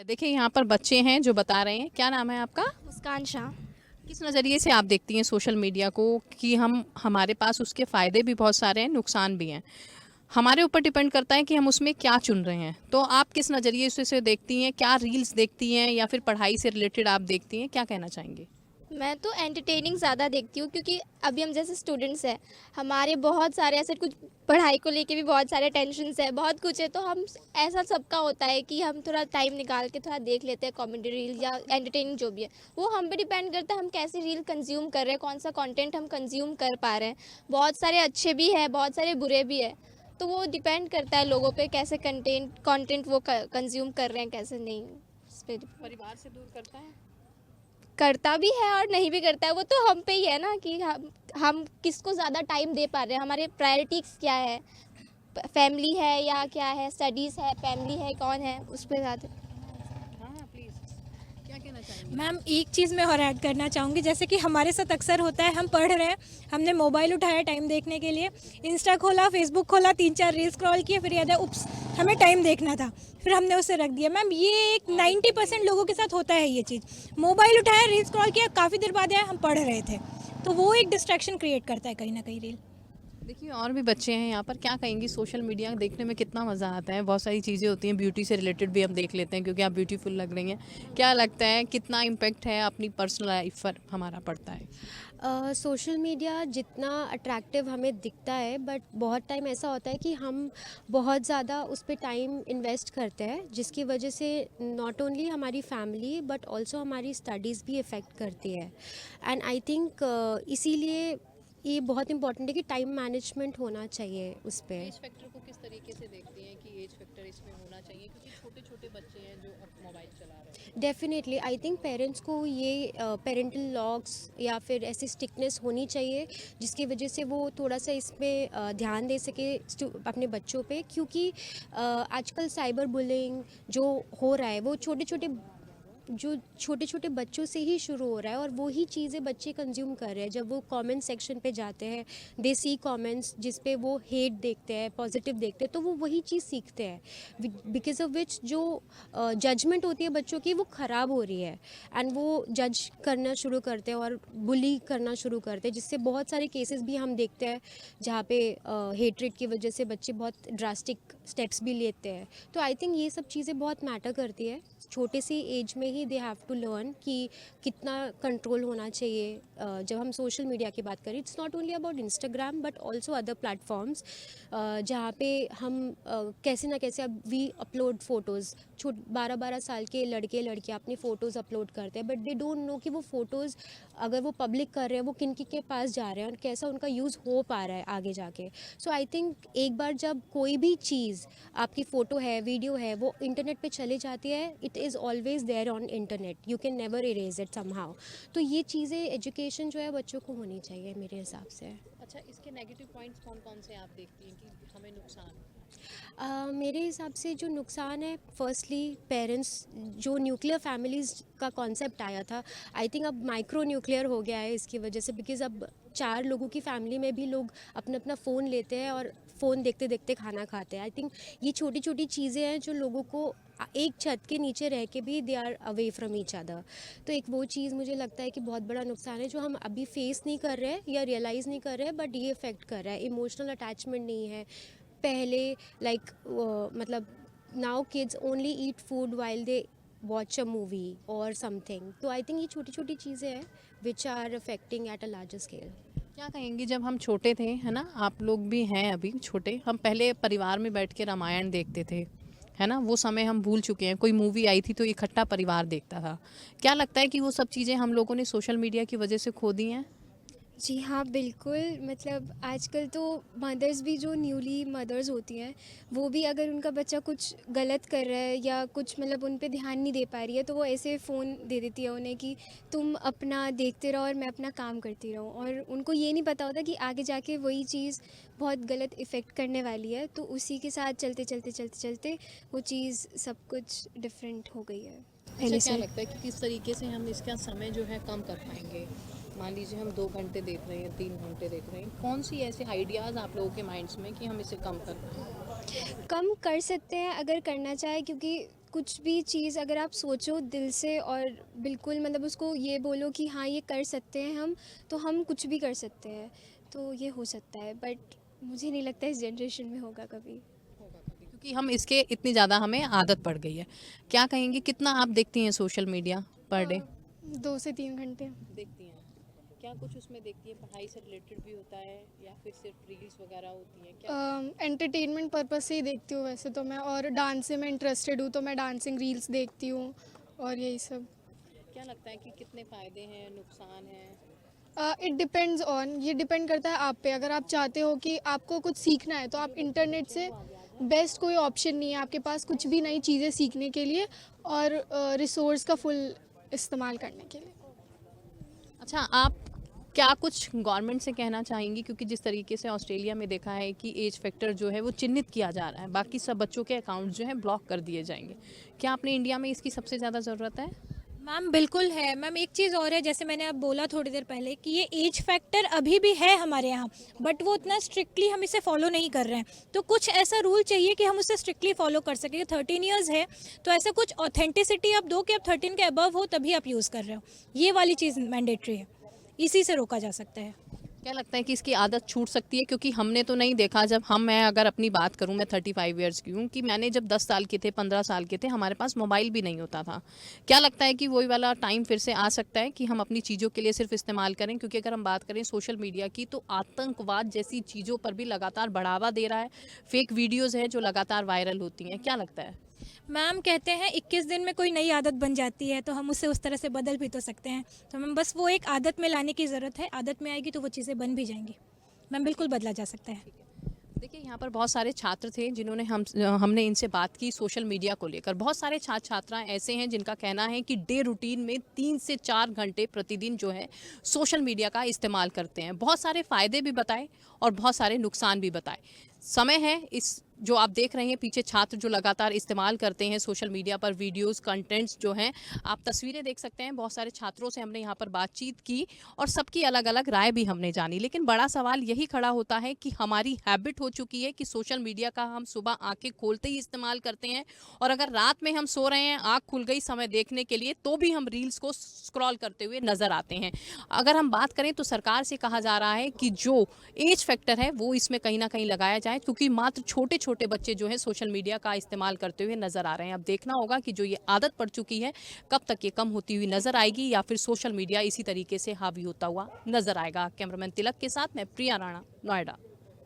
देखिए यहाँ पर बच्चे हैं जो बता रहे हैं। क्या नाम है आपका? मुस्कान शाह। किस नज़रिए से आप देखती हैं सोशल मीडिया को कि हम हमारे पास उसके फ़ायदे भी बहुत सारे हैं, नुकसान भी हैं। हमारे ऊपर डिपेंड करता है कि हम उसमें क्या चुन रहे हैं। तो आप किस नज़रिए से देखती हैं? क्या रील्स देखती हैं या फिर पढ़ाई से रिलेटेड आप देखती हैं? क्या कहना चाहेंगी? मैं तो एंटरटेनिंग ज़्यादा देखती हूँ क्योंकि अभी हम जैसे स्टूडेंट्स हैं, हमारे बहुत सारे ऐसे कुछ पढ़ाई को लेके भी बहुत सारे टेंशन्स है, बहुत कुछ है, तो हम ऐसा सबका होता है कि हम थोड़ा टाइम निकाल के थोड़ा देख लेते हैं कॉमेडी रील या एंटरटेनिंग जो भी है। वो हम पे डिपेंड करता है हम कैसे रील कंज्यूम कर रहे हैं, कौन सा कंटेंट हम कंज्यूम कर पा रहे हैं। बहुत सारे अच्छे भी है, बहुत सारे बुरे भी है, तो वो डिपेंड करता है लोगों पे कैसे कंटेंट वो कंज्यूम कर रहे हैं, कैसे नहीं। उस पर परिवार से दूर करता है? करता भी है और नहीं भी करता है, वो तो हम पे ही है ना कि हम किसको ज़्यादा टाइम दे पा रहे हैं, हमारे प्रायोरिटीज़ क्या है, फैमिली है या क्या है, स्टडीज़ है, फैमिली है, कौन है उस पर ज़्यादा। हाँ प्लीज़, क्या कहना चाहेंगी? मैम एक चीज़ मैं और ऐड करना चाहूँगी, जैसे कि हमारे साथ अक्सर होता है, हम पढ़ रहे हैं, हमने मोबाइल उठाया टाइम देखने के लिए, इंस्टा खोला, फेसबुक खोला, 3-4 रील स्क्रॉल किए, फिर याद है उप्स हमें टाइम देखना था, फिर हमने उसे रख दिया। मैम ये एक 90% लोगों के साथ होता है ये चीज़। मोबाइल उठाया, रील स्क्रॉल किया, काफ़ी देर बाद आया हम पढ़ रहे थे, तो वो एक डिस्ट्रैक्शन क्रिएट करता है कहीं ना कहीं रील। देखिए और भी बच्चे हैं यहाँ पर। क्या कहेंगी, सोशल मीडिया देखने में कितना मज़ा आता है? बहुत सारी चीज़ें होती हैं, ब्यूटी से रिलेटेड भी हम देख लेते हैं क्योंकि आप ब्यूटीफुल लग रही हैं। क्या लगता है कितना इम्पेक्ट है अपनी पर्सनल लाइफ पर हमारा पड़ता है? सोशल मीडिया जितना अट्रैक्टिव हमें दिखता है, बट बहुत टाइम ऐसा होता है कि हम बहुत ज़्यादा उस पर टाइम इन्वेस्ट करते हैं, जिसकी वजह से नॉट ओनली हमारी फैमिली बट ऑल्सो हमारी स्टडीज़ भी इफ़ेक्ट करती है। एंड आई थिंक इसीलिए ये बहुत इंपॉर्टेंट है कि टाइम मैनेजमेंट होना चाहिए उस पर। एज फैक्टर को किस तरीके से देखती हैं कि एज फैक्टर इसमें होना चाहिए, क्योंकि छोटे छोटे बच्चे हैं जो अब मोबाइल चला रहे हैं? डेफिनेटली आई थिंक पेरेंट्स को ये पेरेंटल लॉक्स या फिर ऐसी स्ट्रिक्टनेस होनी चाहिए, जिसकी वजह से वो थोड़ा सा इसमें ध्यान दे सके अपने बच्चों पे, क्योंकि आजकल साइबर बुलिंग जो हो रहा है वो छोटे छोटे बच्चों से ही शुरू हो रहा है, और वही चीज़ें बच्चे कंज्यूम कर रहे हैं। जब वो कमेंट सेक्शन पे जाते हैं, दे सी कमेंट्स जिस पे वो हेट देखते हैं, पॉजिटिव देखते हैं, तो वो वही चीज़ सीखते हैं, बिकॉज ऑफ विच जो जजमेंट होती है बच्चों की वो ख़राब हो रही है, एंड वो जज करना शुरू करते हैं और बुली करना शुरू करते हैं, जिससे बहुत सारे केसेस भी हम देखते हैं जहाँ पे हेट्रेड की वजह से बच्चे बहुत ड्रास्टिक स्टेप्स भी लेते हैं। तो आई थिंक ये सब चीज़ें बहुत मैटर करती है। छोटे सी एज में ही दे हैव टू लर्न कि कितना कंट्रोल होना चाहिए। जब हम सोशल मीडिया की बात करें, it's not only about Instagram but also other platforms, जहाँ पे हम कैसे ना कैसे अब वी अपलोड फ़ोटोज़। 12-12 साल के लड़के लड़कियाँ अपनी फ़ोटोज़ अपलोड करते हैं, बट दे डोंट नो कि वो फ़ोटोज़ अगर वो पब्लिक कर रहे हैं वो किन के पास जा रहे हैं और कैसा उनका यूज़ हो पा रहा है आगे जाके। सो आई थिंक एक बार जब कोई भी चीज़, आपकी फ़ोटो है, वीडियो है, वो इंटरनेट पे चली जाती है, it is always there on internet, you can never erase it somehow. तो ये चीज़ें एजुकेशन जो है बच्चों को होनी चाहिए मेरे हिसाब से। अच्छा, इसके नेगेटिव पॉइंट्स कौन कौन से आप देखती हैं कि हमें नुकसान? मेरे हिसाब से जो नुकसान है, फर्स्टली पेरेंट्स, जो न्यूक्लियर फैमिलीज़ का कॉन्सेप्ट आया था, आई थिंक अब माइक्रो न्यूक्लियर हो गया है इसकी वजह से, बिकॉज़ अब 4 लोगों की फैमिली में भी लोग अपना अपना फ़ोन लेते हैं और फ़ोन देखते देखते खाना खाते हैं। आई थिंक ये छोटी छोटी चीज़ें हैं जो लोगों को एक छत के नीचे रह के भी they are away from each other. तो एक वो चीज़ मुझे लगता है कि बहुत बड़ा नुकसान है जो हम अभी फेस नहीं कर रहे हैं या रियलाइज़ नहीं कर रहे हैं, बट ये इफ़ेक्ट कर रहा है। इमोशनल अटैचमेंट नहीं है पहले, लाइक मतलब now kids only eat food while they watch a movie और समथिंग। तो आई थिंक ये छोटी छोटी चीज़ें हैं which are affecting at a larger scale. क्या कहेंगी, जब हम छोटे थे, है ना, आप लोग भी हैं अभी छोटे, हम पहले परिवार में बैठ के रामायण देखते थे, है ना, वो समय हम भूल चुके हैं। कोई मूवी आई थी तो इकट्ठा परिवार देखता था। क्या लगता है कि वो सब चीज़ें हम लोगों ने सोशल मीडिया की वजह से खो दी हैं? जी हाँ, बिल्कुल। मतलब आजकल तो मदर्स भी जो न्यूली मदर्स होती हैं, वो भी अगर उनका बच्चा कुछ गलत कर रहा है या कुछ मतलब उन पे ध्यान नहीं दे पा रही है, तो वो ऐसे फ़ोन दे देती है उन्हें कि तुम अपना देखते रहो और मैं अपना काम करती रहूँ, और उनको ये नहीं पता होता कि आगे जाके वही चीज़ बहुत गलत इफ़ेक्ट करने वाली है। तो उसी के साथ चलते वो चीज़ सब कुछ डिफरेंट हो गई है अच्छा, पहले क्या से। लगता है कि किस तरीके से हम इसका समय जो है कम कर पाएंगे? मान लीजिए हम 2 घंटे देख रहे हैं, 3 घंटे देख रहे हैं, कौन सी ऐसे आइडियाज़ आप लोगों के माइंड्स में कि हम इसे कम कर पाएँ? कम कर सकते हैं अगर करना चाहे, क्योंकि कुछ भी चीज़ अगर आप सोचो दिल से और बिल्कुल मतलब उसको ये बोलो कि हाँ ये कर सकते हैं हम, तो हम कुछ भी कर सकते हैं, तो ये हो सकता है। बट मुझे नहीं लगता इस जनरेशन में होगा कभी। क्योंकि हम इसके इतनी ज़्यादा हमें आदत पड़ गई है। क्या कहेंगे, कितना आप देखती हैं सोशल मीडिया पर डे? 2 से 3 घंटे। देखती हैं। क्या कुछ उसमें देखती हैं, पढ़ाई से रिलेटेड भी होता है या फिर सिर्फ रील्स वगैरह होती हैं क्या? एंटरटेनमेंट पर्पस से ही देखती हूँ वैसे तो मैं, और डांस से मैं इंटरेस्टेड हूँ तो मैं डांसिंग रील्स देखती हूँ और यही सब। क्या लगता है कि कितने फ़ायदे हैं, नुकसान हैं? इट डिपेंड्स ऑन, ये डिपेंड करता है आप पे। अगर आप चाहते हो कि आपको कुछ सीखना है तो आप इंटरनेट से बेस्ट कोई ऑप्शन नहीं है आपके पास कुछ भी नई चीज़ें सीखने के लिए और रिसोर्स का फुल इस्तेमाल करने के लिए। अच्छा, आप क्या कुछ गवर्नमेंट से कहना चाहेंगी, क्योंकि जिस तरीके से ऑस्ट्रेलिया में देखा है कि एज फैक्टर जो है वो चिन्हित किया जा रहा है, बाकी सब बच्चों के अकाउंट जो है ब्लॉक कर दिए जाएंगे। क्या अपने इंडिया में इसकी सबसे ज़्यादा ज़रूरत है? मैम बिल्कुल है मैम। एक चीज़ और है, जैसे मैंने अब बोला थोड़ी देर पहले कि ये एज फैक्टर अभी भी है हमारे यहाँ, बट वो उतना स्ट्रिक्टली हम इसे फॉलो नहीं कर रहे हैं। तो कुछ ऐसा रूल चाहिए कि हम उसे स्ट्रिक्टली फॉलो कर सकें। 13 इयर्स है तो ऐसा कुछ ऑथेंटिसिटी आप दो कि आप 13 के अबव हो तभी आप यूज़ कर रहे हो। ये वाली चीज़ मैंडेटरी है, इसी से रोका जा सकता है। क्या लगता है कि इसकी आदत छूट सकती है? क्योंकि हमने तो नहीं देखा, जब मैं अगर अपनी बात करूं, मैं 35 इयर्स की हूं, कि मैंने जब 10 साल के थे, 15 साल के थे, हमारे पास मोबाइल भी नहीं होता था। क्या लगता है कि वही वाला टाइम फिर से आ सकता है कि हम अपनी चीज़ों के लिए सिर्फ इस्तेमाल करें? क्योंकि अगर हम बात करें सोशल मीडिया की, तो आतंकवाद जैसी चीज़ों पर भी लगातार बढ़ावा दे रहा है। फेक वीडियोज़ है जो लगातार वायरल होती हैं। क्या लगता है? मैम कहते हैं 21 दिन में कोई नई आदत बन जाती है, तो हम उसे उस तरह से बदल भी तो सकते हैं। तो मैम बस वो एक आदत में लाने की ज़रूरत है, आदत में आएगी तो वो चीज़ें बन भी जाएंगी। मैम बिल्कुल बदला जा सकता है। देखिए, यहाँ पर बहुत सारे छात्र थे जिन्होंने हमने इनसे बात की सोशल मीडिया को लेकर। बहुत सारे छात्र छात्राएं ऐसे हैं जिनका कहना है कि डे रूटीन में 3 से 4 घंटे प्रतिदिन जो है सोशल मीडिया का इस्तेमाल करते हैं। बहुत सारे फ़ायदे भी बताए और बहुत सारे नुकसान भी बताए। समय है इस जो आप देख रहे हैं पीछे छात्र जो लगातार इस्तेमाल करते हैं सोशल मीडिया पर वीडियोस कंटेंट्स जो हैं, आप तस्वीरें देख सकते हैं। बहुत सारे छात्रों से हमने यहाँ पर बातचीत की और सबकी अलग अलग राय भी हमने जानी। लेकिन बड़ा सवाल यही खड़ा होता है कि हमारी हैबिट हो चुकी है कि सोशल मीडिया का हम सुबह आंखें खोलते ही इस्तेमाल करते हैं, और अगर रात में हम सो रहे हैं, आँख खुल गई समय देखने के लिए, तो भी हम रील्स को स्क्रॉल करते हुए नजर आते हैं। अगर हम बात करें तो सरकार से कहा जा रहा है कि जो एज फैक्टर है वो इसमें कहीं ना कहीं लगाया जाए, क्योंकि मात्र छोटे छोटे बच्चे जो है सोशल मीडिया का इस्तेमाल करते हुए नजर आ रहे हैं। अब देखना होगा कि जो ये आदत पड़ चुकी है कब तक ये कम होती हुई नजर आएगी, या फिर सोशल मीडिया इसी तरीके से हावी होता हुआ नजर आएगा। कैमरामैन तिलक के साथ मैं प्रिया राणा, नोएडा।